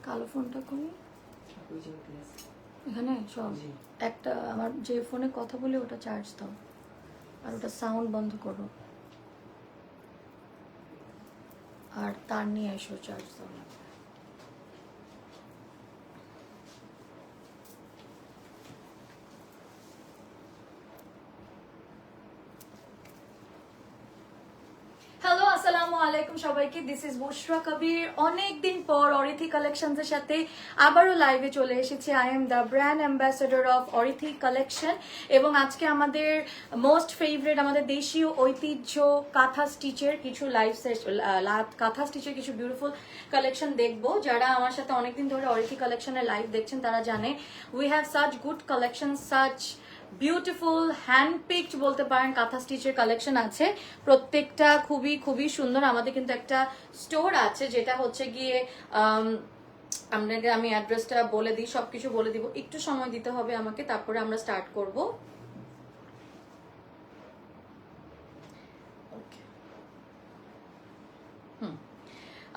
কালো ফোনটা কই এখানে সব একটা আমার যে ফোনে কথা বলি ওটা চার্জ দাও আর ওটা সাউন্ড বন্ধ করো আর তার নিয়ে এসো চার্জ দাও হ্যালো আসসালামু আলাইকুম সবাইকে দিস ইজ বুশরা কবির অনেক দিন পর অরিথি কালেকশনস এর সাথে আবারও লাইভে চলে এসেছি I am the brand ambassador of Orithi collection এবং আজকে আমাদের মোস্ট ফেভারিট আমাদের দেশীয় ঐতিহ্য কাঁথা স্টিচের কিছু কাঁথা স্টিচের কিছু বিউটিফুল কালেকশন দেখবো যারা আমার সাথে অনেকদিন ধরে অরিথি কালেকশনের লাইভ দেখছেন তারা জানে we have such good collection such beautiful hand picked বলতে পারেন কাঁথা স্টিচের কালেকশন আছে প্রত্যেকটা খুবই খুবই সুন্দর আমাদের কিন্তু একটা স্টোর আছে যেটা হচ্ছে গিয়ে আপনাকে আমি অ্যাড্রেসটা বলে দিই সবকিছু বলে দিব একটু সময় দিতে হবে আমাকে তারপরে আমরা স্টার্ট করব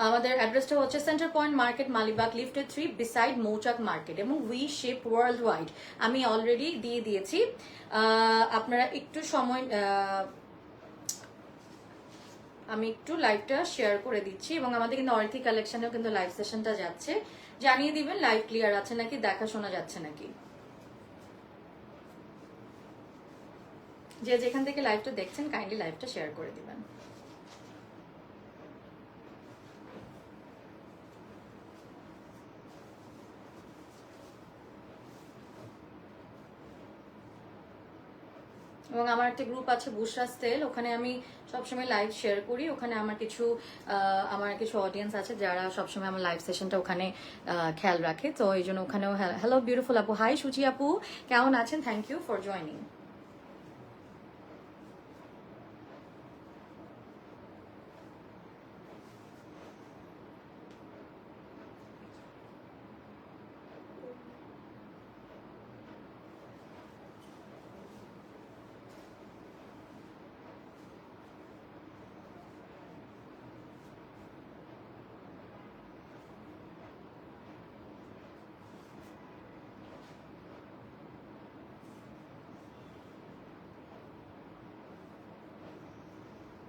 আমাদের অ্যাড্রেসটা হচ্ছে centre point market Malibagh lifted 3 beside মৌচাক মার্কেট এবং উই শিপ ওয়ার্ল্ড ওয়াইড আমি অলরেডি দিয়ে দিয়েছি আপনারা একটু সময় আমি একটু লাইভটা শেয়ার করে দিচ্ছি এবং আমাদের কিন্তু অরিথি কালেকশনেও কিন্তু লাইভ সেশনটা যাচ্ছে জানিয়ে দিবেন লাইভ ক্লিয়ার আছে নাকি দেখা শোনা যাচ্ছে নাকি যে যেখান থেকে লাইভটা দেখছেন কাইন্ডলি লাইভটা শেয়ার করে দিবেন এবং আমার একটা গ্রুপ আছে বুশরা সেল ওখানে আমি সবসময় লাইভ শেয়ার করি ওখানে আমার কিছু অডিয়েন্স আছে যারা সবসময় আমার লাইভ সেশনটা ওখানে খেয়াল রাখে তো এই জন্য ওখানেও হ্যালো বিউটিফুল আপু হাই সুচি আপু কেমন আছেন থ্যাংক ইউ ফর জয়নিং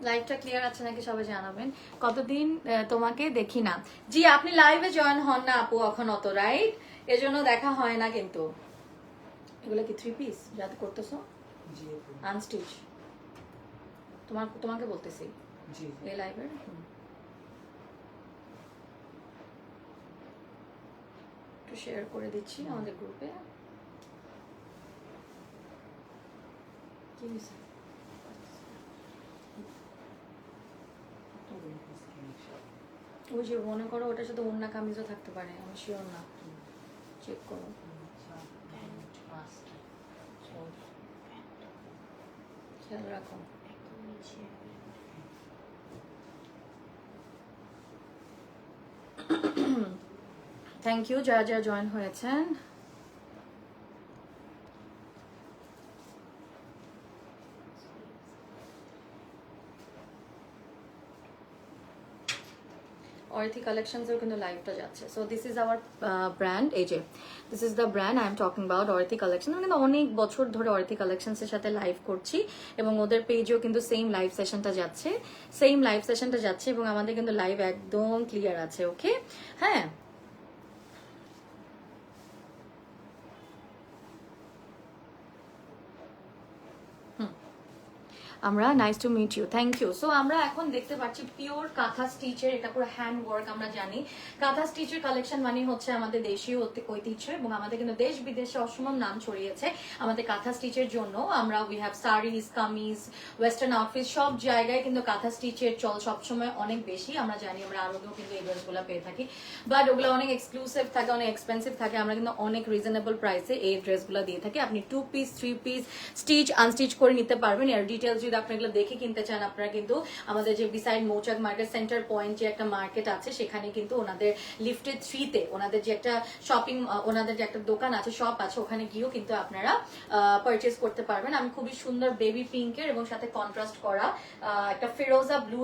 লাইভটা ক্লিয়ার আছে নাকি সবাই জানাবেন কতদিন তোমাকে দেখি না জি আপনি লাইভে জয়েন হন না আপু এখন অত রাইট এজন্য দেখা হয় না কিন্তু এগুলো কি 3 পিস যাতে করতেছো জি আনস্টিচ তোমাকে বলতেছি জি এই লাইভে একটু শেয়ার করে দিচ্ছি আমাদের গ্রুপে কি হয়েছে ওই যে মনে করো ওটার সাথে অন্য কামিজও থাকতে পারে আমি শিওর না চেক করো খেয়াল রাখো থ্যাংক ইউ যারা যারা জয়েন হয়েছেন অরিথি কালেকশনসের কিন্তু লাইভটা যাচ্ছে so this is our brand এই যে this is the brand I am talking about Orithi collection আমি কিন্তু অনেক বছর ধরে অরিথি কালেকশনসের সাথে লাইভ করছি এবং ওদের পেজেও কিন্তু সেম লাইভ সেশনটা যাচ্ছে এবং আমাদের কিন্তু লাইভ একদম ক্লিয়ার আছে ওকে হ্যাঁ আমরা nice to meet you thank you so আমরা এখন দেখতে পাচ্ছি পিওর কাঁথা স্টিচের এটা পুরো হ্যান্ড ওয়ার্ক আমরা জানি কাঁথা স্টিচের কালেকশন মানে হচ্ছে আমাদের দেশীয় ঐতিহ্য এবং আমাদের কিন্তু দেশ বিদেশে অসম্ভব নাম ছড়িয়েছে আমাদের কাঁথা স্টিচের জন্য আমরা we have series kameez western outfit সব জায়গায় কিন্তু কাঁথা স্টিচের চল সবসময় অনেক বেশি আমরা জানি আমরা আরোগ্য কিন্তু এই ড্রেসগুলো পেয়ে থাকি বাট ওগুলো অনেক এক্সক্লুসিভ থাকে অনেক এক্সপেন্সিভ থাকে আমরা কিন্তু অনেক রিজনেবল প্রাইসে এই ড্রেসগুলো দিয়ে থাকি আপনি 2 পিস 3 পিস স্টিচ আনস্টিচ করে নিতে পারবেন এর ডিটেলস যদি আপনি এগুলো দেখে কিনতে চান, আপনারা কিন্তু আমাদের যে বিসাইড মৌচাক মার্কেট সেন্টার পয়েন্ট যে একটা মার্কেট আছে সেখানে কিন্তু ওনাদের লিফটেড 3-তে ওনাদের যে একটা শপিং, ওনাদের যে একটা দোকান আছে, শপ আছে, ওখানে গিয়েও কিন্তু আপনারা পারচেস করতে পারবেন। আমি খুবই সুন্দর বেবি পিঙ্কের এবং সাথে কন্ট্রাস্ট করা একটা ফিরোজা ব্লু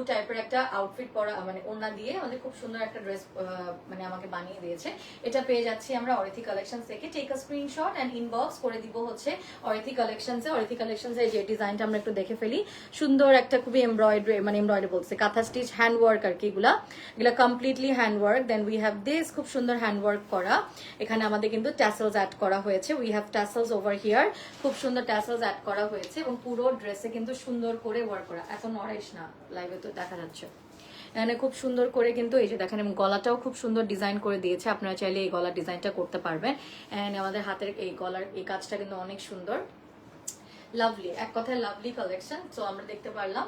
টাইপের একটা আউটফিট পরা, মানে ওড়না দিয়ে আমাদের খুব সুন্দর একটা ড্রেস মানে আমাকে বানিয়ে দিয়েছে। এটা পেয়ে যাচ্ছি আমরা অরিথি কালেকশন থেকে। Take a screenshot and inbox করে দিব হচ্ছে অরিথি কালেকশনসে যে ডিজাইনটা আমরা একটু দেখে ফেলি। সুন্দর একটা খুবই এমব্রয়ডারি বলছে কাঁথা স্টিচ হ্যান্ড ওয়ার্ক আর কি, এগুলা completely hand work. Then we have this খুব সুন্দর হ্যান্ড ওয়ার্ক করা, এখানে আমাদের কিন্তু ট্যাসেলস অ্যাড করা হয়েছে। We have tassels over here, খুব সুন্দর ট্যাসেলস অ্যাড করা হয়েছে এবং পুরো ড্রেসে কিন্তু সুন্দর করে ওয়ার্ক করা। এখন নড়াইস না, লাইভে তো দেখা যাচ্ছে। এখানে খুব সুন্দর করে কিন্তু এই যে দেখেন গলাটাও খুব সুন্দর ডিজাইন করে দিয়েছে, আপনারা চাইলে এই গলার ডিজাইনটা করতে পারবেন। এন্ড আমাদের হাতের এই গলার এই কাজটা কিন্তু অনেক সুন্দর, লাভলি, এক কথায় লাভলি কালেকশন। সো আমরা দেখতে পারলাম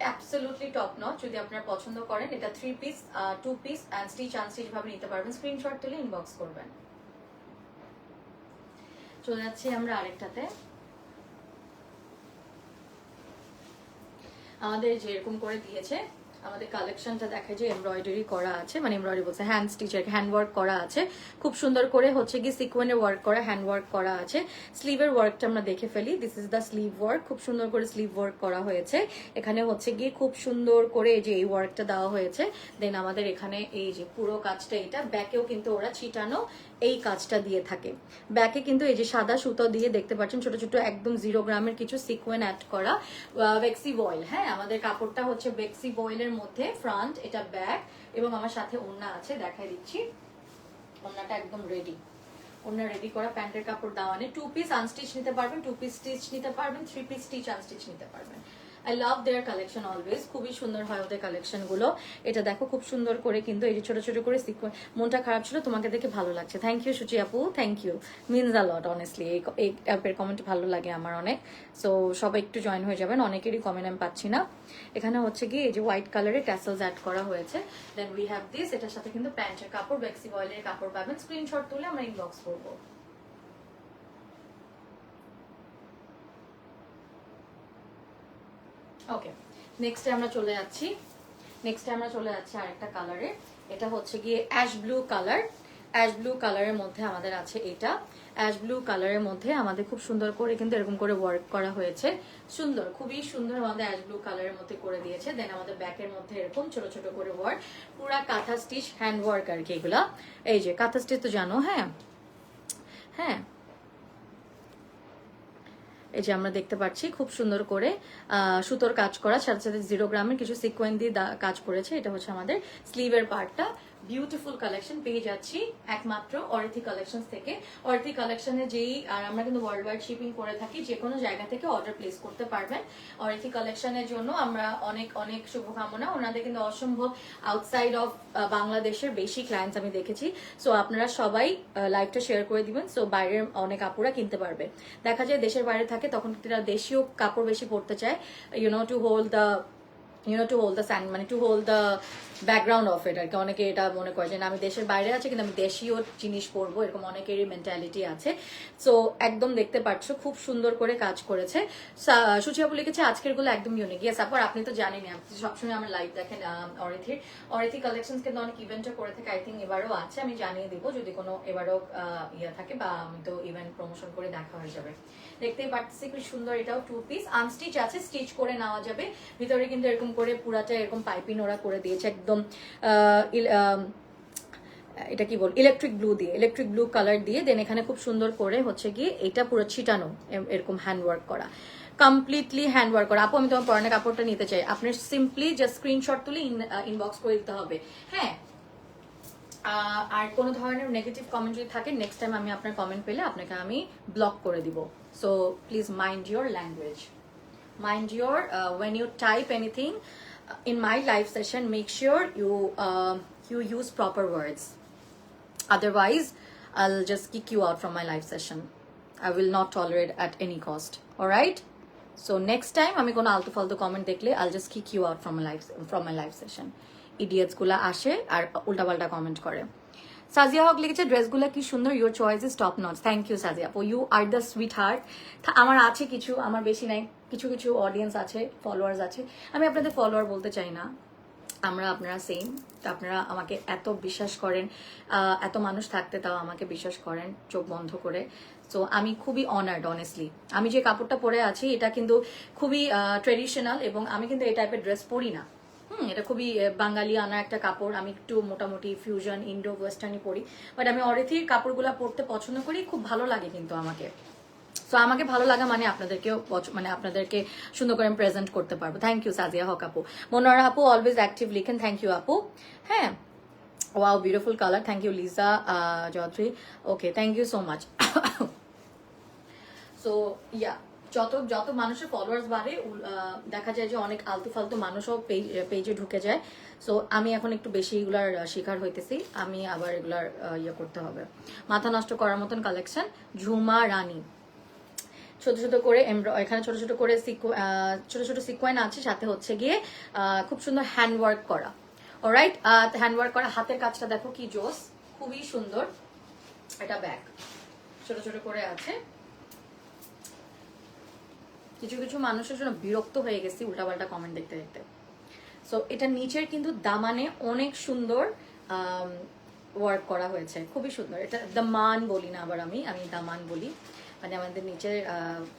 অ্যাবসলিউটলি টপ নচ। যদি আপনারা পছন্দ করেন এটা 3 piece 2 piece and stitch unstitch ভাবে নিতে পারবেন। স্ক্রিনশট তুলে ইনবক্স করবেন। চলে যাচ্ছি আমরা আরেকটাতে। আমাদের যেরকম করে দিয়েছে আমাদের কালেকশনটা দেখা যায় এমব্রয়ডারি করা আছে, মানে এমব্রয়ডারি বলছে হ্যান্ড স্টিচের হ্যান্ড ওয়ার্ক করা আছে, খুব সুন্দর করে হচ্ছে কি সিকোয়েন্সের ওয়ার্ক করা হ্যান্ড ওয়ার্ক করা আছে। স্লিভের ওয়ার্কটা আমরা দেখে ফেলি। This is the sleeve work, খুব সুন্দর করে স্লিভ ওয়ার্ক করা হয়েছে। এখানে হচ্ছে গিয়ে খুব সুন্দর করে এই যে এই ওয়ার্কটা দেওয়া হয়েছে। দেন আমাদের এখানে এই যে পুরো কাজটা, এটা ব্যাকেও কিন্তু ওরা ছিটানো এই কাজটা দিয়ে থাকে। ব্যাকে কিন্তু এই যে সাদা সুতো দিয়ে দেখতে পাচ্ছেন ছোট ছোট একদম 0 গ্রামের কিছু সিকোয়েন্স অ্যাড করা বেক্সি বয়েল। হ্যাঁ, আমাদের কাপড়টা হচ্ছে বেক্সি বয়েলের মধ্যে ফ্রন্ট, এটা ব্যাক এবং আমার সাথে ওড়না আছে, দেখাই দিচ্ছি। ওড়নাটা একদম রেডি, ওড়না রেডি করা, প্যান্টের কাপড় দাওয়ানে। 2 পিস আনস্টিচ নিতে পারবেন, 2 পিস স্টিচ নিতে পারবেন, 3 পিস স্টিচ আনস্টিচ নিতে পারবেন। I love their collection always, খুবই সুন্দর হয় ওদের কালেকশন গুলো। এটা দেখো খুব সুন্দর করে কিন্তু এই যে ছোট ছোট করে সিকোয়েন্স। মনটা খারাপ ছিল, তোমাকে দেখে ভালো লাগছে, থ্যাংক ইউ সুচি আপু, thank you, means a lot honestly. এই অ্যাপের কমেন্ট ভালো লাগে আমার অনেক। সো সবাই একটু জয়েন হয়ে যাবেন, অনেকেরই কমেন্ট আমি পাচ্ছি না। এখানে হচ্ছে কি এই যে হোয়াইট কালারের ট্যাসেলস অ্যাড করা হয়েছে। দেন উই হ্যাভ দিস, এটার সাথে কিন্তু প্যান্টের কাপড় বেক্সি বয়েলের কাপড় পাবেন। স্ক্রিনশট তুলে আমরা ইনবক্স করবো। ওকে, নেক্সটে আমরা চলে যাচ্ছি আরেকটা কালারে। এটা হচ্ছে গিয়ে অ্যাশ ব্লু কালারের মধ্যে আমাদের আছে এটা। অ্যাশ ব্লু কালারের মধ্যে আমাদের খুব সুন্দর করে কিন্তু এরকম করে ওয়ার্ক করা হয়েছে, সুন্দর, খুবই সুন্দর আমাদের অ্যাশ ব্লু কালারের মধ্যে করে দিয়েছে। দেন আমাদের ব্যাকের মধ্যে এরকম ছোট ছোট করে ওয়ার্ক, পুরা কাঁথা স্টিচ হ্যান্ড ওয়ার্ক আর কি এগুলা। এই যে কাঁথা স্টিচ তো জানো, হ্যাঁ হ্যাঁ, এই যে আমরা দেখতে পাচ্ছি খুব সুন্দর করে সুতোর কাজ করা, সাথে সাথে 0 গ্রামের কিছু সিকোয়েন্স দিয়ে কাজ করেছে। এটা হচ্ছে আমাদের স্লিভের পার্টটা। বিউটিফুল কালেকশন পেয়ে যাচ্ছি একমাত্র অরিথি কালেকশন থেকে। অরিথি কালেকশনে যেই, আর আমরা কিন্তু ওয়ার্ল্ড ওয়াইড শিপিং করে থাকি, যে কোনো জায়গা থেকে অর্ডার প্লেস করতে পারবেন। অরিথি কালেকশনের জন্য আমরা অনেক অনেক শুভকামনা। ওনাদের কিন্তু অসম্ভব আউটসাইড অফ বাংলাদেশের বেশি ক্লায়েন্টস আমি দেখেছি। সো আপনারা সবাই লাইভটা শেয়ার করে দিবেন, সো বাইরের অনেক আপুরা কিনতে পারবে। দেখা যায় দেশের বাইরে থাকে, তখন তারা দেশীয় কাপড় বেশি পরতে চায়, টু হোল্ড দ্য স্যান্ড, মানে to hold the background of it আর কি। অনেকে এটা মনে করে যে আমি দেশের বাইরে আছি কিন্তু আমি দেশীয় জিনিস পরবো, এরকম অনেকেরই মেন্টালিটি আছে। সো একদম দেখতে পাচ্ছ খুব সুন্দর করে কাজ করেছে। সুচি আপু লিখেছে আজকের গুলো একদম ইউনিক। ইয়েস আপু, আপনি তো জানেনই, আপনি সবসময় আমার লাইভ দেখেন অরিথি কালেকশন কিন্তু অনেক ইভেন্টও করে থাকে। আই থিঙ্ক এবারও আছে, আমি জানিয়ে দিব যদি কোনো এবারও ইয়ে থাকে, বা আমি তো ইভেন্ট প্রমোশন করে দেখা হয়ে যাবে। দেখতেই পাচ্ছি খুব সুন্দর, এটাও 2 পিস আনস্টিচ আছে, স্টিচ করে নেওয়া যাবে। ভিতরে কিন্তু এরকম করে পুরাটা এরকম পাইপিং ওরা করে দিয়েছে একদম এটা কি বল ইলেকট্রিক ব্লু কালার দিয়ে। দেন এখানে খুব সুন্দর করে হচ্ছে গিয়ে এটা পুরো ছিটানো এরকম হ্যান্ড ওয়ার্ক করা, কমপ্লিটলি হ্যান্ড ওয়ার্ক করা। আপু আমি তোমার পরনের কাপড়টা নিতে চাই, আপনার সিম্পলি জাস্ট স্ক্রিনশট তুলে ইনবক্স করে দিতে হবে। হ্যাঁ, আর কোনো ধরনের নেগেটিভ কমেন্ট যদি থাকে, নেক্সট টাইম আমি আপনার কমেন্ট পেলে আপনাকে আমি ব্লক করে দিব। So please mind your language, mind your when you type anything in my live session, make sure you use proper words, otherwise I'll just kick you out from my live session. I will not tolerate at any cost, all right? So next time আমি কোনো আলতু ফালতু comment দেখলে I'll just kick you out from my live session. Idiots গুলা আসে আর উল্টাপাল্টা comment করে। সাজিয়া হক লিখেছে ড্রেসগুলো কি সুন্দর, your choice is top notch. Thank you Sajia আপু, you are the sweetheart. আমার আছে কিছু, আমার বেশি নাই, কিছু কিছু অডিয়েন্স আছে, ফলোয়ার্স আছে। আমি আপনাদের ফলোয়ার বলতে চাই না, আপনারা সেম। আপনারা আমাকে এত বিশ্বাস করেন, এত মানুষ থাকতে তাও আমাকে বিশ্বাস করেন চোখ বন্ধ করে। সো আমি খুবই অনার্ড অনেস্টলি। আমি যে কাপড়টা পরে আছি এটা কিন্তু খুবই ট্রেডিশনাল, এবং আমি কিন্তু এই টাইপের ড্রেস পরি না। এটা খুবই বাঙালি আনা একটা কাপড়। আমি একটু মোটামুটি ফিউশন ইন্ডো ওয়েস্টার্নই পরি, বাট আমি অরিথির কাপড়গুলো পরতে পছন্দ করি, খুব ভালো লাগে কিন্তু আমাকে। সো আমাকে ভালো লাগা মানে আপনাদেরকেও মানে আপনাদেরকে সুন্দর করে প্রেজেন্ট করতে পারবো। থ্যাংক ইউ সাজিয়া হক আপু। মনোরা আপু অলওয়েজ অ্যাক্টিভ লিখেন, থ্যাংক ইউ আপু। হ্যাঁ, wow beautiful colour, thank you Liza Chowdhury. Okay, thank you so much. So yeah, যত যত মানুষের ফলোয়ার্স বাড়ে দেখা যায় যে অনেক আলতু ফালতু মানুষও পেজে ঢুকে যায়। সো আমি এখন একটু বেশি এগুলার শিকার হইতেছি, আমি আবার এগুলার ইয়ে করতে হবে। মাথা নষ্ট করার মতন কালেকশন, ঝুমা রানী, ছোট ছোট করে এখানে ছোট ছোট করে ছোট ছোট সিকোয়েন আছে, সাথে হচ্ছে গিয়ে খুব সুন্দর হ্যান্ড ওয়ার্ক করা। অলরাইট, হ্যান্ড ওয়ার্ক করা, হাতের কাজটা দেখো কি জোস, খুবই সুন্দর। এটা ব্যাগ ছোট ছোট করে আছে। কিছু কিছু মানুষের জন্য বিরক্ত হয়ে গেছি উল্টাপাল্টা কমেন্ট দেখতে দেখতে। সো এটা নিচের কিন্তু দামানে অনেক সুন্দর ওয়ার্ক করা হয়েছে, খুবই সুন্দর। এটা দামান বলি না, আবার আমি দামান বলি, মানে আমাদের নিচের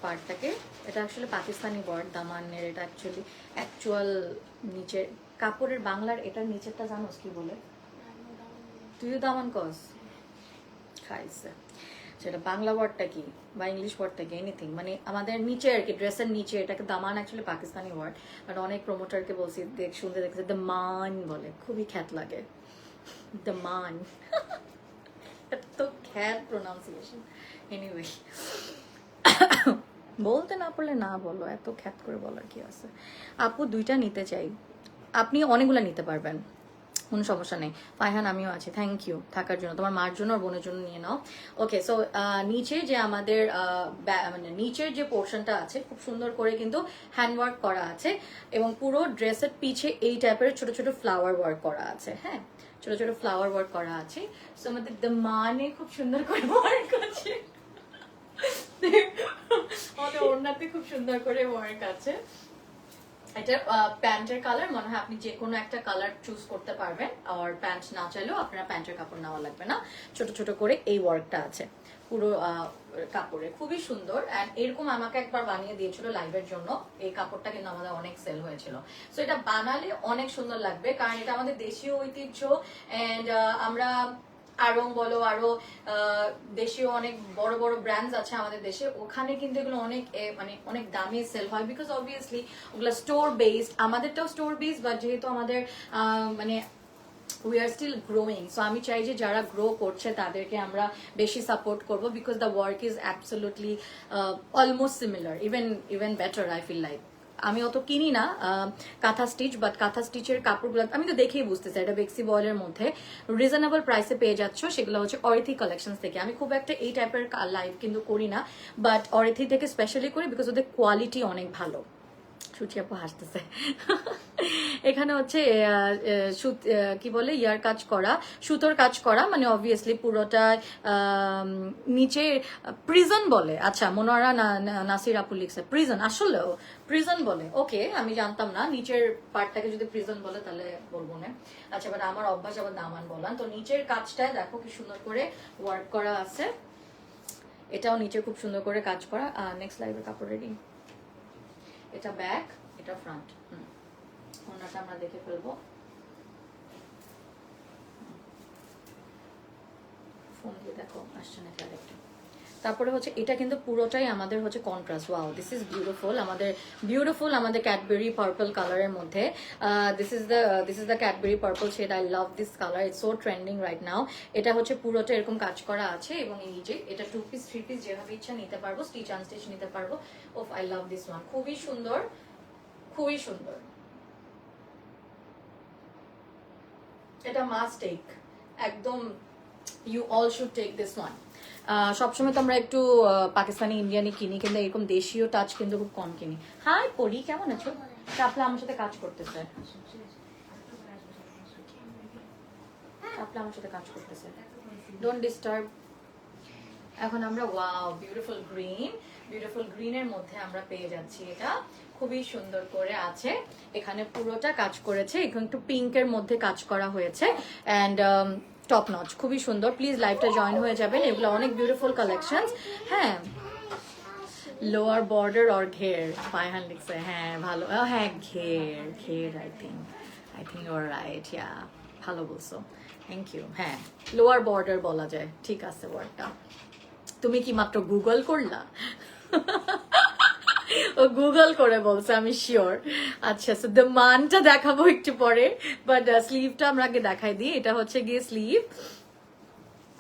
পার্টটাকে। এটা আসলে পাকিস্তানি ওয়ার্ড দামানের, এটা অ্যাকচুয়াল নিচের কাপড়ের বাংলার এটার নিচেরটা জানোস কি বলে? তুইও দামান কস খাইছে, সেটা বাংলা ওয়ার্ডটা কি বা ইংলিশ ওয়ার্ডটা কি, এনিথিং, মানে আমাদের নিচে আর কি, ড্রেসের নিচে, এটাকে দামান অ্যাকচুয়ালি পাকিস্তানি ওয়ার্ড, বাট অনেক প্রমোটারকে বলছি শুনতে দেখছি দামান বলে, খুবই খ্যাত লাগে দামান। এত খ্যাত প্রোনাউন্সিয়েশন। এনিওয়ে, বলতে না পারলে না বলো, এত খ্যাত করে বলার কি আছে। আপু দুইটা নিতে চাই, আপনি অনেকগুলো নিতে পারবেন, কোনো সমস্যা নেই। ফাইহান আমিও আছি, থ্যাংক ইউ থাকার জন্য, তোমার মার জন্য আর বোনের জন্য নিয়ে নাও। ওকে, সো নিচে যে আমাদের মানে নিচের যে পোর্শনটা আছে খুব সুন্দর করে কিন্তু হ্যান্ডওয়ার্ক করা আছে, এবং পুরো ড্রেসের পিছে এই টাইপের ছোট ছোট ফ্লাওয়ার ওয়ার্ক করা আছে। হ্যাঁ, ছোট ছোট ফ্লাওয়ার ওয়ার্ক করা আছে। সো আমাদের মানে খুব সুন্দর করে ওয়ার্ক আছে, আমাদের ওড়নাতে খুব সুন্দর করে ওয়ার্ক আছে। এটা প্যান্টের কালার মনে হয় আপনি যে কোনো একটা কালার চুজ করতে পারবেন, আর প্যান্ট না চাইলেও আপনারা প্যান্টের কাপড় নেওয়া লাগবে না। ছোট ছোট করে এই ওয়ার্কটা আছে পুরো কাপড়ে, খুবই সুন্দর। অ্যান্ড এরকম আমাকে একবার বানিয়ে দিয়েছিল লাইভের জন্য, এই কাপড়টা কিন্তু আমাদের অনেক সেল হয়েছিল। সো এটা বানালে অনেক সুন্দর লাগবে, কারণ এটা আমাদের দেশীয় ঐতিহ্য। অ্যান্ড আমরা আড়ং বলো, আরো দেশীয় অনেক বড় বড় ব্র্যান্ডস আছে আমাদের দেশে, ওখানে কিন্তু এগুলো অনেক মানে অনেক দামে সেল হয়, বিকজ অবভিয়াসলি ওগুলো স্টোর বেসড, আমাদেরটাও স্টোর বেসড, বাট যেহেতু আমাদের মানে we are still growing, so আমি চাই যে যারা গ্রো করছে তাদেরকে আমরা বেশি সাপোর্ট করবো, because the work is absolutely almost similar, even better I feel like. আমি অত কিনি না কাঁথা স্টিচ, বাট কাঁথা স্টিচের কাপড়গুলো আমি তো দেখেই বুঝতেছি এটা বেক্সি বয়েলের মধ্যে রিজনেবল প্রাইসে পেয়ে যাচ্ছ। সেগুলো হচ্ছে অরিথি কালেকশন থেকে। আমি খুব একটা এই টাইপের লাইভ কিন্তু করি না, বাট অরিথি থেকে স্পেশালি করি বিকজ ওদের কোয়ালিটি অনেক ভালো। সুচি আপু হাসতেছে। এখানে হচ্ছে কি বলে ইয়ার কাজ করা, সুতোর কাজ করা, মানে অবভিয়াসলি পুরোটা নিচে প্রিজন বলে। আচ্ছা, মনোয়ারা নাসির আপু লিখছে প্রিজন, আসলেও প্রিজন বলে? ওকে, আমি জানতাম না নিচের পার্টটাকে যদি প্রিজন বলে তাহলে বলবো না। আচ্ছা, বাট আমার অভ্যাস আবার দামান বলান। তো নিচের কাজটায় দেখো কি সুন্দর করে ওয়ার্ক করা আছে, এটাও নিচে খুব সুন্দর করে কাজ করা। নেক্সট লাইভের কাপড় রেডি। এটা ব্যাক, এটা ফ্রন্ট। ওনাটা আমরা দেখে ফেলবো, ফোন দিয়ে দেখো আসছে নাকি আরেকটা। তারপরে হচ্ছে এটা কিন্তু পুরোটাই আমাদের হচ্ছে contrast. Wow, this is beautiful, আমাদের ক্যাডবেরি পার্পল কালারের মধ্যে। This is the Cadbury purple shade. I love this colour, it's so trending right now. এটা হচ্ছে পুরোটা এরকম কাজ করা আছে, এবং এই যে এটা 2 পিস 3 পিস যেভাবে ইচ্ছা নিতে পারবো, স্টিচ আনস্টিচ নিতে পারবো। ওফ, আই লাভ দিস ওয়ান, খুবই সুন্দর, খুবই সুন্দর। এটা মাস্ট টেক, একদম you all should take this one. সবসময় তো আমরা একটু পাকিস্তানি ইন্ডিয়ানি কিনি, কিন্তু এরকম দেশীয় টাচ কিন্তু খুব কম কিনি। হাই পরি, কেমন আছো? চাপলা আমার সাথে কাজ করতেছে, চাপলা আমার সাথে কাজ করতেছে। Don't disturb. এখন আমরা ওয়াও বিউটিফুল গ্রিনের মধ্যে আমরা পেয়ে যাচ্ছি। এটা খুবই সুন্দর করে আছে, এখানে পুরোটা কাজ করেছে, এখানে একটু পিঙ্কের মধ্যে কাজ করা হয়েছে অ্যান্ড টপ নচ, খুবই সুন্দর। প্লিজ লাইভটা জয়েন হয়ে যাবেন, এগুলো অনেক বিউটিফুল কালেকশন। হ্যাঁ, লোয়ার বর্ডার অর ঘের, ফাইহান লিখছে, হ্যাঁ ভালো, হ্যাঁ ঘের I think you are right, yeah ভালো বলছো, থ্যাংক ইউ। হ্যাঁ, লোয়ার বর্ডার বলা যায়, ঠিক আছে ওয়ার্ডটা। তুমি কি মাত্র গুগল করলা? ও গুগল করে বলছে, আমি শিওর। আচ্ছা, সো দ্য মানটা দেখাবো একটু পরে, বাট স্লিভটা আমরা আগে দেখাই দিই। এটা হচ্ছে গিয়ে স্লিভ।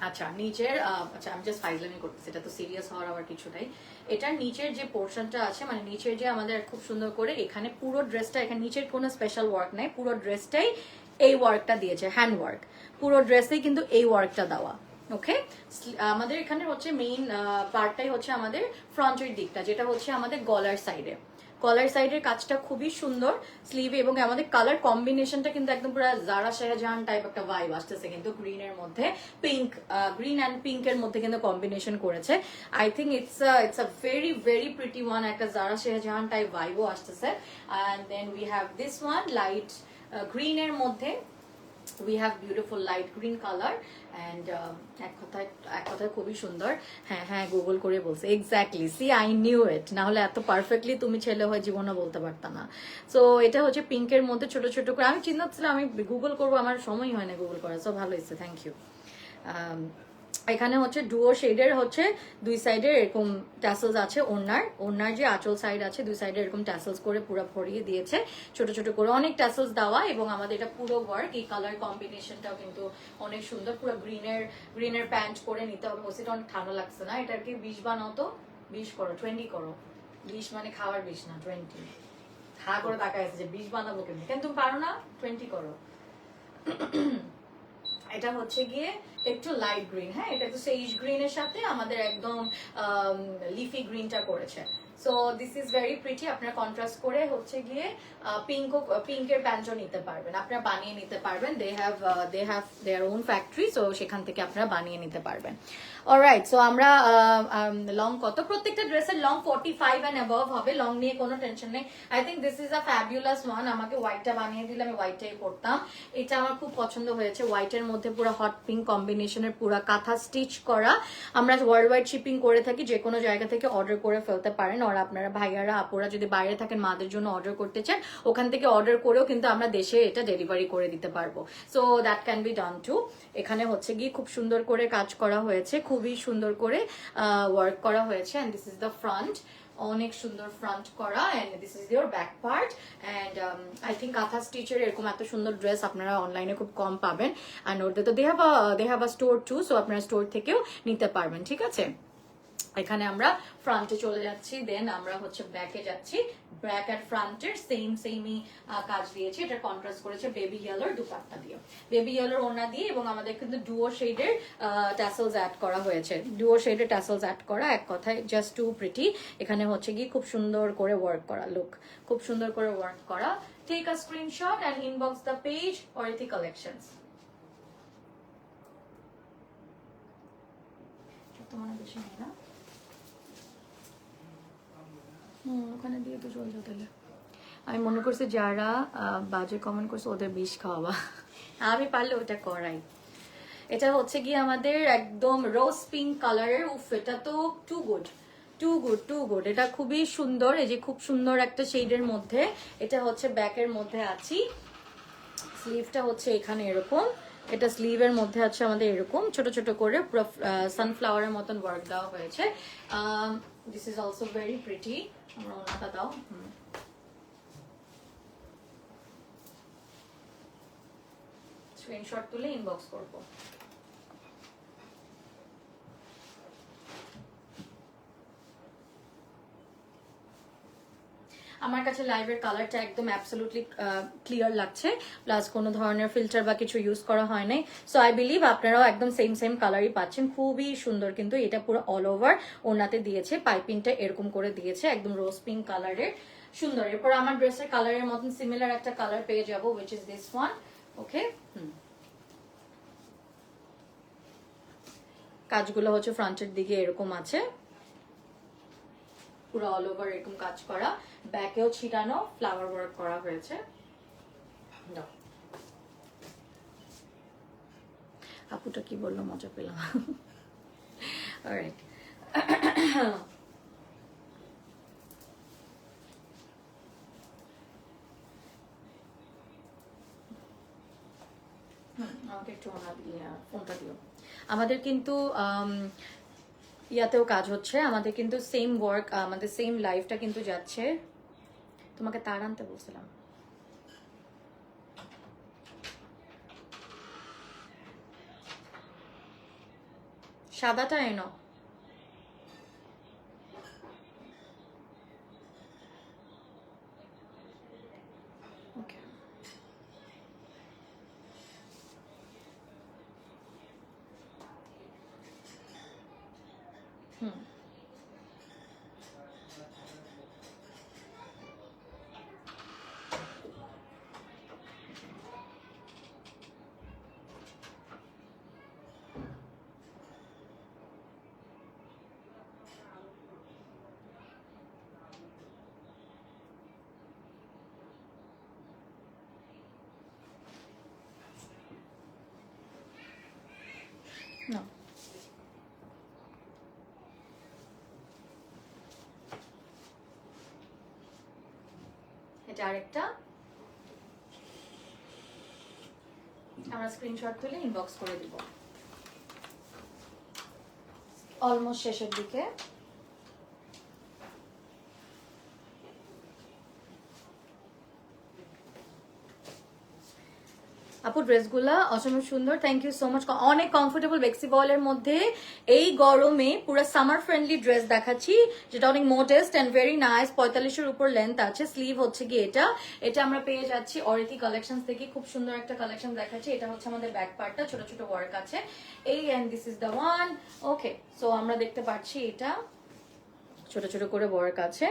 আচ্ছা, নিচের আচ্ছা আমি জাস্ট ফাইজলামি করতেছি, এটা তো সিরিয়াস হওয়ার আবার কিছু নাই। এটার নিচের যে পোর্শনটা আছে, মানে নিচের যে আমাদের খুব সুন্দর করে এখানে পুরো ড্রেসটা, এখানে নিচের কোনো স্পেশাল ওয়ার্ক নাই, পুরো ড্রেসটাই এই ওয়ার্কটা দিয়েছে, হ্যান্ড ওয়ার্ক, পুরো ড্রেসেই কিন্তু এই ওয়ার্কটা দেওয়া। ওকে, আমাদের এখানে হচ্ছে মেইন পার্টটাই হচ্ছে আমাদের ফ্রন্টের দিকটা, যেটা হচ্ছে আমাদের গলার সাইডে। কলার সাইডের কাজটা খুবই সুন্দর স্লিভে, এবং আমাদের কালার কম্বিনেশনটা কিন্তু একদম পুরো জারা শাহজাহান টাইপ একটা ভাইব আসতেছে, কিন্তু গ্রিনের মধ্যে পিঙ্ক, গ্রিন অ্যান্ড পিঙ্কের মধ্যে কিন্তু কম্বিনেশন করেছে। I think it's a very pretty one, একটা জারা শাহজাহান টাইপ ভাইবও আসতেছে। And then we have this one light গ্রিনের মধ্যে, we have beautiful light green color and এক কথায় খুবই সুন্দর। হ্যাঁ গুগল করে বলছে, exactly, C I knew it, না হলে এত পারফেক্টলি তুমি ছেলে হয়ে জীবনে বলতে পারতা না। সো এটা হচ্ছে পিঙ্কের মধ্যে ছোট ছোট করে, আমি চিন্তা করছিলাম আমি গুগল করবো, আমার সময় হয় না গুগল করা। সো ভালো হয়েছে, থ্যাংক ইউ। এখানে হচ্ছে ডুও শেডের হচ্ছে দুই সাইডে এরকম ট্যাসেলস আছে, ওড়নার যে আঁচল সাইড আছে দুই সাইডে এরকম ট্যাসেলস করে পুরো ভরিয়ে দিয়েছে, ছোট ছোট করে অনেক ট্যাসেলস দেওয়া। এবং আমাদের এটা পুরো ওয়ার্ক, এই কালার কম্বিনেশনটাও কিন্তু অনেক সুন্দর। পুরো গ্রিনের প্যান্ট করে নিতে হবে, ওসিটা অনেক ঠান্ডা লাগছে না। এটার কি 20 বানাও তো, 20 করো, 20 করো, 20 মানে খাওয়ার 20 না, 20 হা করে তাকায় আছে যে 20 বানাবো কেমনি, কেন তুমি পারো না, 20 করো। এটা হচ্ছে গিয়ে একটু লাইট গ্রিন, হ্যাঁ এটা একটু সেইজ গ্রিনের সাথে আমাদের একদম লিফি গ্রিনটা করেছে। So this is very pretty. আপনারা কন্ট্রাস্ট করে হচ্ছে গিয়ে পিঙ্কের প্যান্টও নিতে পারবেন, আপনারা বানিয়ে নিতে পারবেন। They have their own factory, so সেখান থেকে আপনারা বানিয়ে নিতে পারবেন। অলরাইট, সো আমরা লং কত, প্রত্যেকটা ড্রেসের লং 45 অ্যান্ড অ্যাবভ হবে, লং নিয়ে কোনো টেনশন নেই। I think this is a fabulous one. আমাকে হোয়াইটটা বানিয়ে দিলে আমি হোয়াইটটাই পরতাম, এটা আমার খুব পছন্দ হয়েছে। হোয়াইটের মধ্যে পুরো হট পিঙ্ক কম্বিনেশনের পুরো কাঁথা স্টিচ করা। আমরা ওয়ার্ল্ড ওয়াইড শিপিং করে থাকি, যে কোনো জায়গা থেকে অর্ডার করে ফেলতে পারেন। আর আপনারা ভাইয়ারা আপুরা যদি বাইরে থাকেন, মাদের জন্য অর্ডার করতে চান, ওখান থেকে অর্ডার করেও কিন্তু আমরা দেশে এটা ডেলিভারি করে দিতে পারবো। So that can be done to. এখানে হচ্ছে গিয়ে খুব সুন্দর করে কাজ করা হয়েছে, খুবই সুন্দর করে ওয়ার্ক করা হয়েছে। And this is the front, অনেক সুন্দর ফ্রন্ট করা। And this is your back part. And I think kantha স্টিচের এরকম এত সুন্দর ড্রেস আপনারা অনলাইনে খুব কম পাবেন। আর ওদের তো they have a store too, so আপনারা স্টোর থেকেও নিতে পারবেন, ঠিক আছে। এখানে আমরা ফ্রন্টে চলে যাচ্ছি, দেন আমরা হচ্ছে ব্যাকে যাচ্ছি। ব্যাক আর ফ্রন্টের সেমই কাজ দিয়েছি। এটা কন্ট্রাস্ট করেছে বেবি ইয়েলোর দুপাট্টা দিয়ে, বেবি ইয়েলোর ওড়না দিয়ে, এবং আমাদের কিন্তু ডুও শেডের ট্যাসেলস অ্যাড করা হয়েছে, ডুও শেডের ট্যাসেলস অ্যাড করা। এক কথায় জাস্ট টু প্রিটি। এখানে হচ্ছে গিয়ে খুব সুন্দর করে ওয়ার্ক করা, লুক খুব সুন্দর করে ওয়ার্ক করা। Take a screenshot and inbox the page Orithi collections. তোমার বেশি নেই না, ওখানে দিয়ে তো চলছে। তাহলে আমি মনে করছি যারা বাজে কমেন্ট করছে ওদের বিষ খাওয়াবা, আমি পারলে ওটা করাই। এটা হচ্ছে গিয়ে আমাদের একদম রোজ পিঙ্ক কালারের, উফ এটা তো টু গুড। এটা খুবই সুন্দর, এই যে খুব সুন্দর একটা শেডের মধ্যে। এটা হচ্ছে ব্যাকের মধ্যে আছি, স্লিভটা হচ্ছে এখানে এরকম, এটা স্লিভের মধ্যে আছে আমাদের এরকম ছোট ছোট করে পুরো সানফ্লাওয়ারের মতন ওয়ার্ক দেওয়া হয়েছে। This is also very pretty. আমরা ওনাটা দাও, স্ক্রিনশট তুলে ইনবক্স করবো। আমার কাছে লাইভের কালারটা একদম অ্যাবসলিউটলি ক্লিয়ার লাগছে, প্লাস কোনো ধরনের ফিল্টার বা কিছু ইউজ করা হয় নাই। সো আই বিলিভ আপনারাও একদম সেম কালারই পাচ্ছেন, খুবই সুন্দর। কিন্তু এটা পুরো অল ওভার ওনাতে দিয়েছে, পাইপিংটা এরকম করে দিয়েছে একদম রোজ পিঙ্ক কালারের, সুন্দর। এরপর আমার ড্রেসের কালারের মতন সিমিলার একটা কালার পেয়ে যাবো, উইচ ইজ দিস ওয়ান। ওকে, কাজগুলো হচ্ছে ফ্রন্টের দিকে এরকম আছে, পুরো অল ওভার এরকম কাজ করা, ব্যাকেও ছিটানো ফ্লাওয়ার ওয়ার্ক করা হয়েছে। আপুটা কি বললো, মজা পেলাম। অলরাইট, আমাকে একটু ফোনটা দিও। আমাদের কিন্তু ইয়াতেও কাজ হচ্ছে, আমাদের কিন্তু সেম ওয়ার্ক, আমাদের সেম লাইফটা কিন্তু যাচ্ছে। তোমাকে তার আনতে বলছিলাম। সাদাটা এনো। ওকে, হুম, না এটা আরেকটা, আমরা স্ক্রিনশট তুলে ইনবক্স করে দিব। অলমোস্ট শেষের দিকে। আপু ড্রেসগুলা অসম্ভব সুন্দর, থ্যাংক ইউ সো মাচ। অনেক কমফোর্টেবল বেক্সিবলের মধ্যে এই গরমে পুরো সামার ফ্রেন্ডলি ড্রেস দেখাচ্ছি, যেটা অনেক মডেস্ট এন্ড ভেরি নাইস। 45-এর উপর লেন্থ আছে, স্লিভ হচ্ছে কি এটা, এটা আমরা পেয়ে যাচ্ছি অরিথি কালেকশন থেকে। খুব সুন্দর একটা কালেকশন দেখাচ্ছি। এটা হচ্ছে আমাদের ব্যাক পার্টটা, ছোট ছোট ওয়ার্ক আছে এই, and this is the one. Okay, so আমরা দেখতে পাচ্ছি এটা ছোট ছোট করে ওয়ার্ক আছে।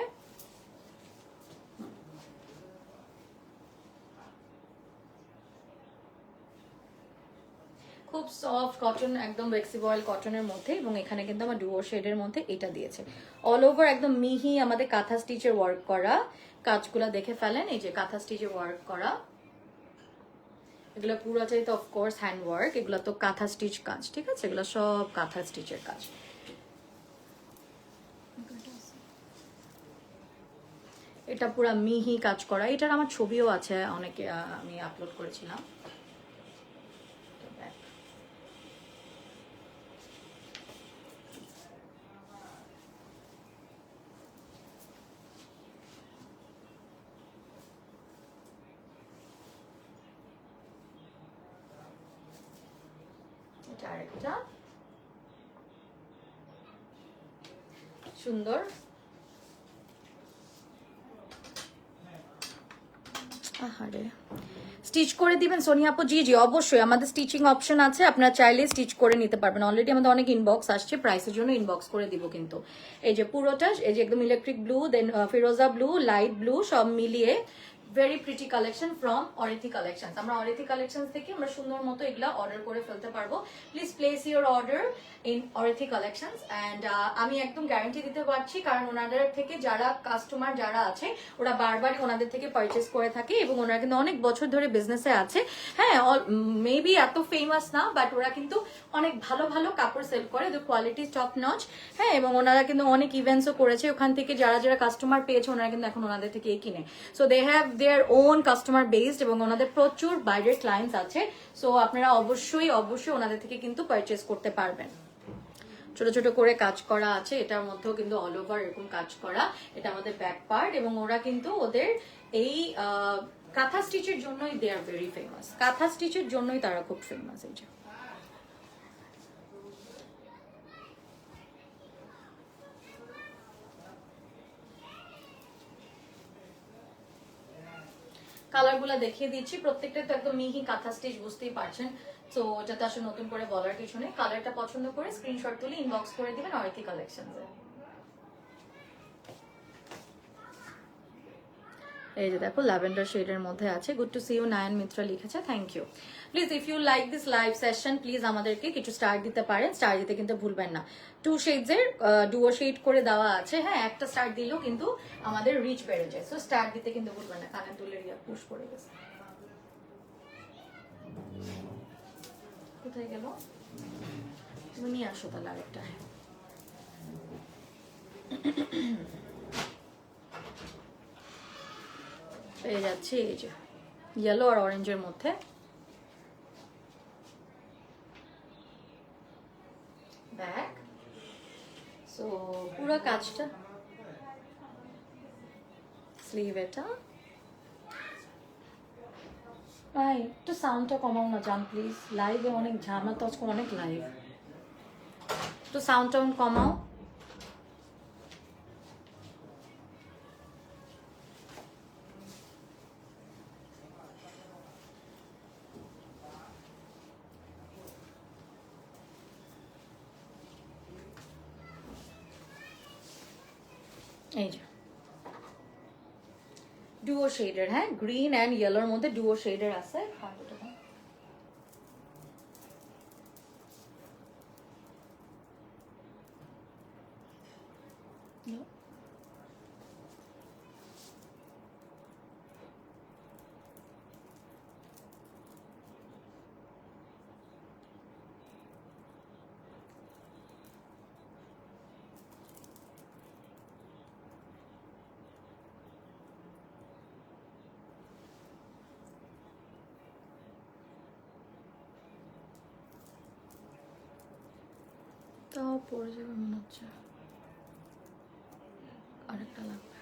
খুব সফট কটন, একদম ফ্লেক্সিবল কটনের মধ্যে, এবং এখানে কিন্তু আমার ডুয়ো শেডের মধ্যে এটা দিয়েছে। অল ওভার একদম মিহি আমাদের কাঁথা স্টিচের ওয়ার্ক করা, কাজগুলো দেখে ফেলেন, এই যে কাঁথা স্টিচের ওয়ার্ক করা, এগুলো পুরোটাই তো অফকোর্স হ্যান্ড ওয়ার্ক, এগুলো তো কাঁথা স্টিচ কাজ, ঠিক আছে, এগুলো সব কাঁথা স্টিচের কাজ। এটা পুরা মিহি কাজ করা, এটার আমার ছবিও আছে অনেকে, আমি আপলোড করেছিলাম। এটা আরেকটা সুন্দর, আহারে স্টিচ করে দিবেন সোনিয়া আপু? জি জি অবশ্যই, আমাদের স্টিচিং অপশন আছে, আপনারা চাইলে স্টিচ করে নিতে পারবেন। অলরেডি আমাদের অনেক ইনবক্স আসছে, প্রাইসের জন্য ইনবক্স করে দিব কিন্তু। এই যে পুরোটা, এই যে একদম ইলেকট্রিক ব্লু, দেন ফিরোজা ব্লু, লাইট ব্লু, সব মিলিয়ে very pretty collection from Orithi collection. আমরা অরিথি কালেকশন থেকে আমরা সুন্দর মতো এগুলা অর্ডার করে ফেলতে পারবো। Please place your order in Orithi collection. And আমি একদম গ্যারান্টি দিতে পারছি, কারণ ওনাদের থেকে যারা কাস্টমার যারা আছে ওরা বারবার ওনাদের থেকে পারচেস করে থাকে, এবং ওনারা কিন্তু অনেক বছর ধরে বিজনেসে আছে। হ্যাঁ, মেবি এত ফেমাস না, বাট ওরা কিন্তু অনেক ভালো ভালো কাপড় সেল করে, দ্য কোয়ালিটি টপ নচ। হ্যাঁ, এবং ওনারা কিন্তু অনেক ইভেন্টসও করেছে, ওখান থেকে যারা যারা কাস্টমার পেয়েছে ওনারা কিন্তু এখন ওনাদের থেকে কিনে। So they have their own customer based, এবং ওনাদের প্রচুর বাইরের ক্লায়েন্টস আছে। সো আপনারা অবশ্যই অবশ্যই ওনাদের থেকে কিন্তু পারচেস করতে পারবেন। ছোট ছোট করে কাজ করা আছে, এটার মধ্যেও কিন্তু অল ওভার এরকম কাজ করা, এটা আমাদের ব্যাক পার্ট। এবং ওরা কিন্তু ওদের এই কাঁথা স্টিচের জন্যই দে আর ভেরি ফেমাস, কাঁথা স্টিচের জন্যই তারা খুব ফেমাস। এই যে কালারগুলো দেখিয়ে দিচ্ছি, প্রত্যেকটা তো একদম মিহি কাঁথা স্টিচ, বুঝতেই পারছেন। তো যাতে আসলে নতুন করে বলার কিছু নেই, কালারটা পছন্দ করে স্ক্রিনশট তুলে ইনবক্স করে দিবেন অরিথি কালেকশনসে। এই যে দেখো ল্যাভেন্ডার শেডের মধ্যে আছে। Good to see you Nayan Mitra লিখেছে, thank you. Please if you like this live session please আমাদেরকে কিছু স্টার দিতে পারেন, স্টার দিতে কিন্তু ভুলবেন না। 2 শেডসের ডুও শেড করে দেওয়া আছে, হ্যাঁ একটা স্টার দিলেও কিন্তু আমাদের রিচ বেড়ে যায়, সো স্টার দিতে কিন্তু ভুলবেন না। কানের দুলের ইয়া পুশ করে গেছে, কোথায় গেল? তুমি নিয়ে আসো তাহলে আরেকটা। পেয়ে যাচ্ছি এই যে ইয়েলো আর অরেঞ্জের মধ্যে। ব্যাক, সো পুরো কাজটা স্লিভ এটা। ভাই একটু সাউন্ডটা কমাও না জান প্লিজ, লাইভে অনেক ঝামেলা তো আজকে, অনেক লাইভ, একটু সাউন্ডটা কমাও। এই যে ডুও শেডের, হ্যাঁ গ্রিন অ্যান্ড ইয়েলোর মধ্যে ডুও শেডের আছে। তাও পড়ে যাবে মনে হচ্ছে, আরেকটা লাগবে।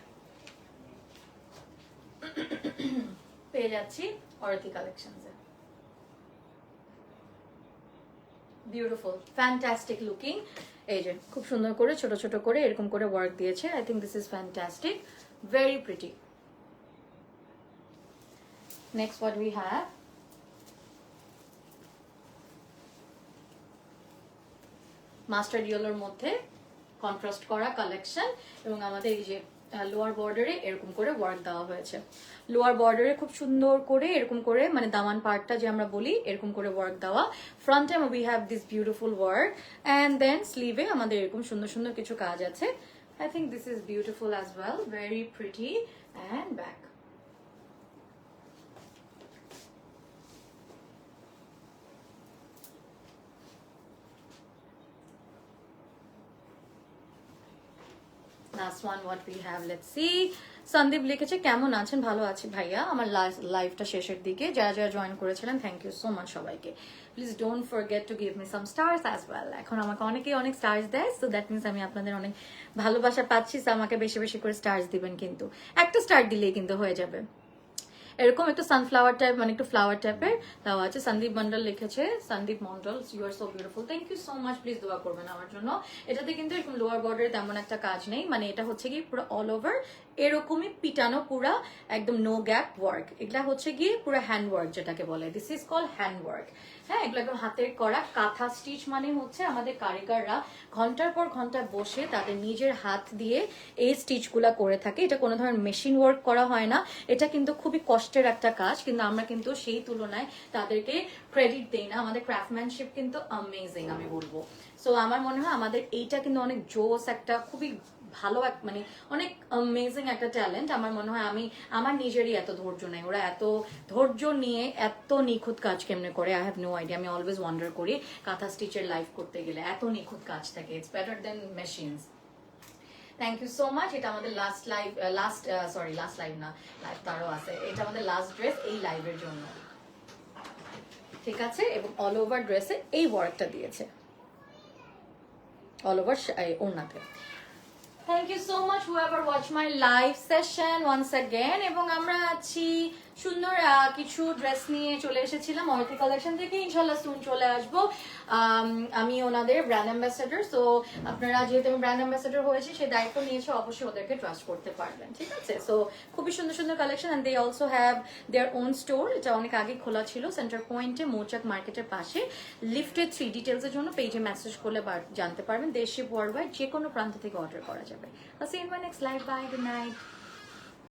পেয়ে যাচ্ছি অরিথি কালেকশনসে, বিউটিফুল ফ্যান্টাস্টিক লুকিং। এই যে খুব সুন্দর করে ছোট ছোট করে এরকম করে ওয়ার্ক দিয়েছে। I think this is fantastic, very pretty. Next what we have, mustard ইয়েলোর মধ্যে কন্ট্রাস্ট করা কালেকশন, এবং আমাদের এই যে লোয়ার বর্ডারে এরকম করে ওয়ার্ক দেওয়া হয়েছে। লোয়ার বর্ডারে খুব সুন্দর করে এরকম করে, মানে দামান পার্টটা যে আমরা বলি এরকম করে ওয়ার্ক দেওয়া। ফ্রন্টে we have this beautiful work, and then স্লিভে আমাদের এরকম সুন্দর সুন্দর কিছু কাজ আছে। I think this is beautiful as well, very pretty. And back, last one what we have, let's see. Sandip লিখেছে কেমন আছেন? ভালো আছি ভাইয়া, আমার লাইভটা শেষের দিকে, যারা যারা জয়েন করেছিলেন থ্যাংক ইউ সো মাচ সবাইকে। Please don't forget to give me some stars as well. এখন আমাকে অনেকেই অনেক স্টার্স দেয়, সো দ্যাট মিনস আমি আপনাদের অনেক ভালোবাসা পাচ্ছি, সো আমাকে বেশি বেশি করে স্টার্স দিবেন, কিন্তু একটা স্টার দিলেই কিন্তু হয়ে যাবে। এরকম একটু সানফ্লাওয়ার টাইপ, মানে একটু ফ্লাওয়ার টাইপের দেওয়া আছে। সন্দীপ মন্ডল লিখেছে, Sandeep Mondal you are so beautiful, thank you so much. Please দোয়া করবেন আমার জন্য। এটাতে কিন্তু এরকম লোয়ার বর্ডারে তেমন একটা কাজ নেই, মানে এটা হচ্ছে কি পুরো অল ওভার এরকমই পিটানো, পুরা একদম নো গ্যাপ ওয়ার্ক। এগুলা হচ্ছে গিয়ে পুরো হ্যান্ড ওয়ার্ক যেটাকে বলে, this is call hand work. হ্যাঁ, এগুলো একদম হাতের করা কাঁথা স্টিচ, মানে হচ্ছে আমাদের কারিগররা ঘন্টার পর ঘন্টা বসে তাদের নিজের হাত দিয়ে এই স্টিচগুলা করে থাকে। এটা কোনো ধরনের মেশিন ওয়ার্ক করা হয় না, এটা কিন্তু খুবই কষ্টের একটা কাজ, কিন্তু আমরা কিন্তু সেই তুলনায় তাদেরকে ক্রেডিট দেই না। আমাদের ক্রাফটম্যানশিপ কিন্তু অ্যামেজিং আমি বলবো। সো আমার মনে হয় আমাদের এইটা কিন্তু অনেক জোস একটা, খুবই ভালো এক, মানে অনেক অ্যামেজিং একটা ট্যালেন্ট। আমার মনে হয় আমি আমার নিজেরই এত ধৈর্য নেই, ওরা এত ধৈর্য নিয়ে এত নিখুঁত কাজ কেমনে করে, আই হ্যাভ নো আইডিয়া। আমি অলওয়েজ ওয়ান্ডার করি কাঁথা স্টিচের লাইফ করতে গেলে এত নিখুঁত কাজ থাকে, it's better than machines. Thank you so much. এটা আমাদের লাস্ট লাইভ, লাস্ট লাইভ না, লাইভ তারও আছে। এটা আমাদের লাস্ট ড্রেস এই লাইভের জন্য, ঠিক আছে? এবং অল ওভার ড্রেসে এই ওয়ার্কটা দিয়েছে, অল ওভার ওড়নাতে। Thank you so much whoever watch my live session once again. এবং আমরা আছি সুন্দর কিছু ড্রেস নিয়ে চলে এসেছিলাম অরিথি কালেকশন থেকে, ইনশাল্লাহ সুন চলে আসবো। আমি ওনাদের ব্র্যান্ড অ্যাম্বাসেডর, সো আপনারা যেহেতু আমি ব্র্যান্ড অ্যাম্বাসেডর হয়েছি, সেই দায়িত্ব নিয়েছে, অবশ্যই ওদেরকে ট্রাস্ট করতে পারবেন, ঠিক আছে? সো খুবই সুন্দর সুন্দর collection, and they also have their own store. এটা অনেক আগে খোলা ছিল সেন্টার পয়েন্টে, মৌচাক মার্কেটের পাশে, লিফটে 3 ডিটেলসের জন্য পেজে মেসেজ করলে জানতে পারবেন। দেশে ওয়ার্ল্ড ওয়াইড যে কোনো প্রান্ত থেকে অর্ডার করা যাবে। I'll see you in my next live. Bye. Good night.